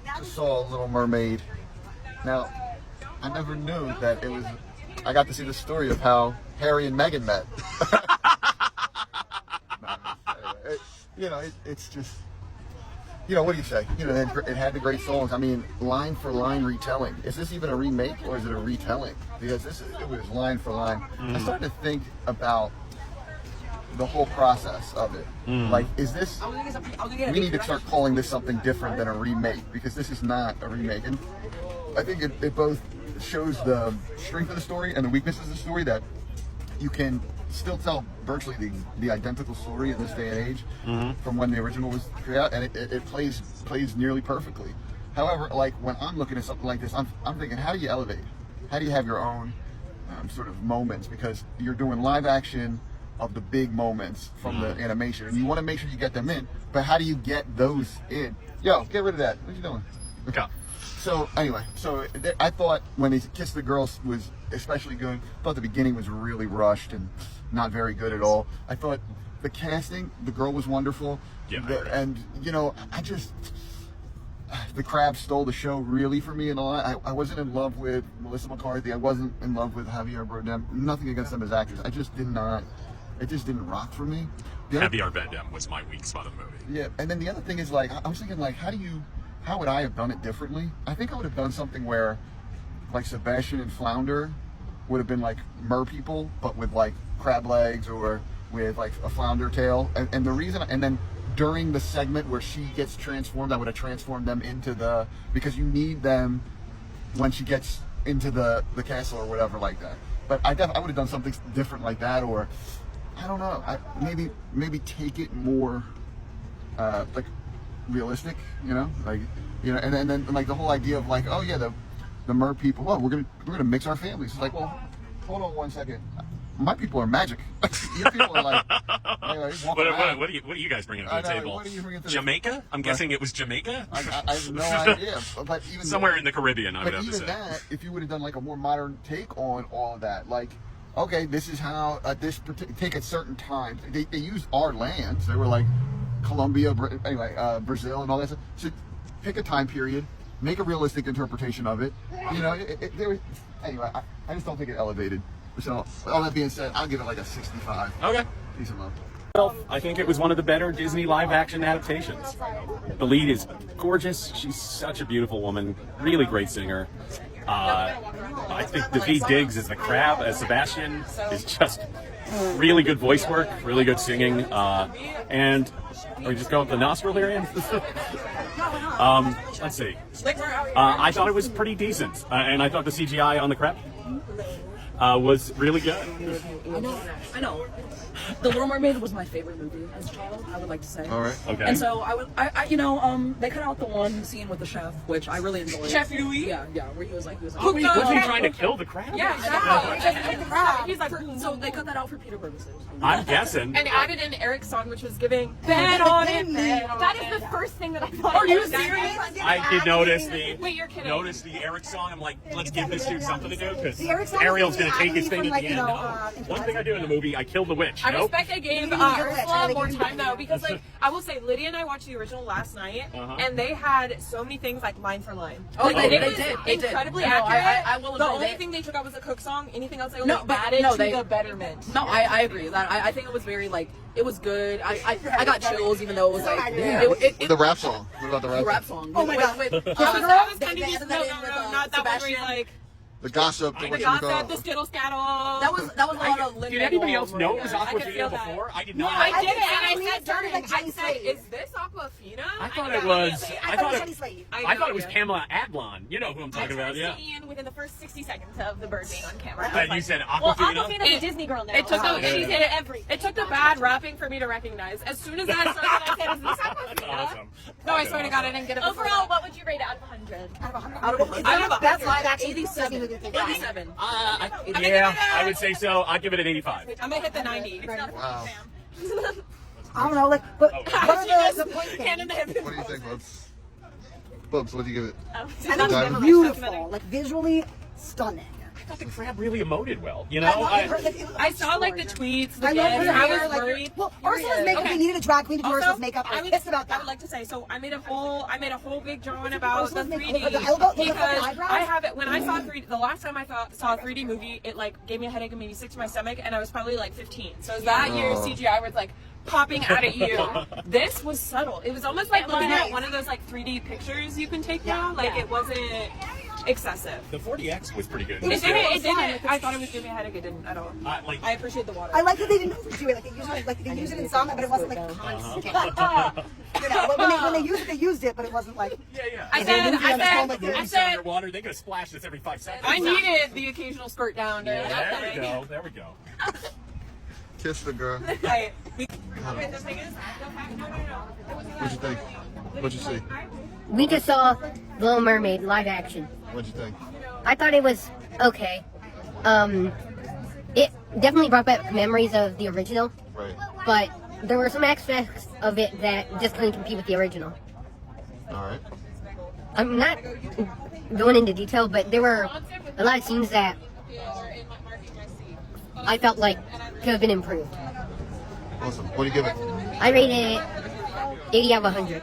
just saw Little Mermaid. Now, I never knew that it was. I got to see the story of how Harry and Meghan met. It's just. What do you say? It had the great songs. I mean, line for line retelling. Is this even a remake or is it a retelling? Because it was line for line. I started to think about the whole process of it. Like, is this? We need to start calling this something different than a remake because this is not a remake. And I think it both shows the strength of the story and the weaknesses of the story, that you can still tell virtually the identical story in this day and age from when the original was created, and it plays nearly perfectly. However, like when I'm looking at something like this, I'm thinking, how do you elevate? How do you have your own sort of moments? Because you're doing live action of the big moments from the animation, and you want to make sure you get them in. But how do you get those in? Yo, get rid of that. What are you doing? Okay. So anyway, I thought when they kissed the girls was especially good. I thought the beginning was really rushed and not very good at all. I thought the casting, the girl was wonderful. Yeah. The crab stole the show really for me and all. I wasn't in love with Melissa McCarthy. I wasn't in love with Javier Bardem. Nothing against them as actors. I just did not. It just didn't rock for me. Javier Bardem was my weak spot of the movie. Yeah, and then the other thing is, like, I was thinking, like, how would I have done it differently? I think I would have done something where, like, Sebastian and Flounder would have been like mer people, but with like crab legs or with like a flounder tail. And the reason, and then during the segment where she gets transformed, I would have transformed them into because you need them when she gets into the castle or whatever like that. But I would have done something different like that, or I don't know. Maybe take it more like realistic, and then like the whole idea of like, oh yeah, the mer people. Oh, we're gonna mix our families. It's like, well, hold on 1 second. My people are magic. Your people are like. What are you guys bringing to the table? What are you bringing to Jamaica? I'm guessing it was Jamaica. I have no idea. But even somewhere in the Caribbean, I would have to say. But even that, if you would have done like a more modern take on all of that, like, okay, this is how take at certain times. They used our lands. They were like Colombia, Brazil, and all that stuff. So pick a time period. Make a realistic interpretation of it. Anyway, I just don't think it elevated. So, all that being said, I'll give it like a 65. Okay. Decent love. Well, I think it was one of the better Disney live-action adaptations. The lead is gorgeous. She's such a beautiful woman. Really great singer. I think Daveed Diggs as the crab, as Sebastian, is just really good voice work, really good singing. And are we just going with the nostril here, Ian? Let's see. I thought it was pretty decent, and I thought the CGI on the crab was really good. I know. The Little Mermaid was my favorite movie as a child, I would like to say. All right. Okay. And so they cut out the one scene with the chef, which I really enjoyed. Chef Louis? Yeah, where he was like, Was he trying to kill the crab? Yeah, exactly. He's like, so they cut that out for Peter purposes. I'm guessing. and added in Eric's song, which was giving bet on it. That is the first thing that I thought. Are you serious? I did notice the. Wait, you're kidding. Notice the Eric song. I'm like, let's give this dude something to do because Ariel's gonna take his thing at the end. One thing I do in the movie, I kill the witch. I respect they gave Ursula more time though, because like I will say, Lydia and I watched the original last night, and they had so many things like line for line. Oh, like, they was did. Incredibly No, accurate. I will the agree. only thing they took out was a Cook song. Anything else they added to the betterment. No, I agree. That I think it was very like it was good. I got chills even though it was like The rap song. What about the rap? The rap song. Oh my god! That was kind of decent. No, not that one where you like. The gossip. The gossip, the skittle scattle. That was a lot of. Did anybody else know it was I could Aquafina feel that. before? I did No, not. I did it, and We I had said, started like Jenny Slate. is this Aquafina? I thought it was. I thought it was Jenny Slate. I thought it was Pamela Adlon. You know who I'm talking about, yeah. Ian within the first 60 seconds of the bird being on camera. And you said Well, Aquafina? Aquafina's a Disney girl now. It took the she's in everything. It took the bad rapping for me to recognize. As soon as that started, I said, "Is this Aquafina?" Awesome. No, I swear to God, I didn't get it. Overall, what would you rate it out of 100? Out of 100. I don't- That's live action. 87. 87. Yeah, I would say so. I'd give it an 85. I'm gonna hit the 90. Wow. I don't know, like, but one of the point Hand in things, the hip. What do you think, Bubs? Bubs, what do you give it? I think it's beautiful, like visually stunning. thought the crab really emoted well. You know, I saw like the tweets. The I love her gifs, hair. I was worried. Like, well, Ursula's makeup. Okay. We needed a drag queen to do Also, Ursula's makeup. I was pissed about that. I would like to say, so I made a whole big drawing about the Ursula's makeup, 3D the elbow, the because eyebrows. I have it when I saw 3D. The last time I saw a 3D movie, it like gave me a headache and maybe sick to my stomach, and I was probably like 15. So that year CGI was like popping out at you. This was subtle. It was almost like looking at one of those like 3D pictures you can take now. Like it wasn't excessive. the 4DX was pretty good. It didn't. I thought it was giving me a headache. It didn't at all. Like, I appreciate the water. I like that they didn't overdo it. Like they used it in some, but it wasn't like constant. You know, when they used it, but it wasn't like. yeah. I said, underwater. They could have splashed us every 5 seconds. I needed the occasional squirt down during that There we thing. go. There we go. Kiss the girl. Okay, the thing is, What'd you think? What'd you see? We just saw Little Mermaid live action. What'd you think? I thought it was okay. It definitely brought back memories of the original, Right. but there were some aspects of it that just couldn't compete with the original. All right. I'm not going into detail, but there were a lot of scenes that I felt like could have been improved. Awesome. What do you give it? I rated it 80 out of 100.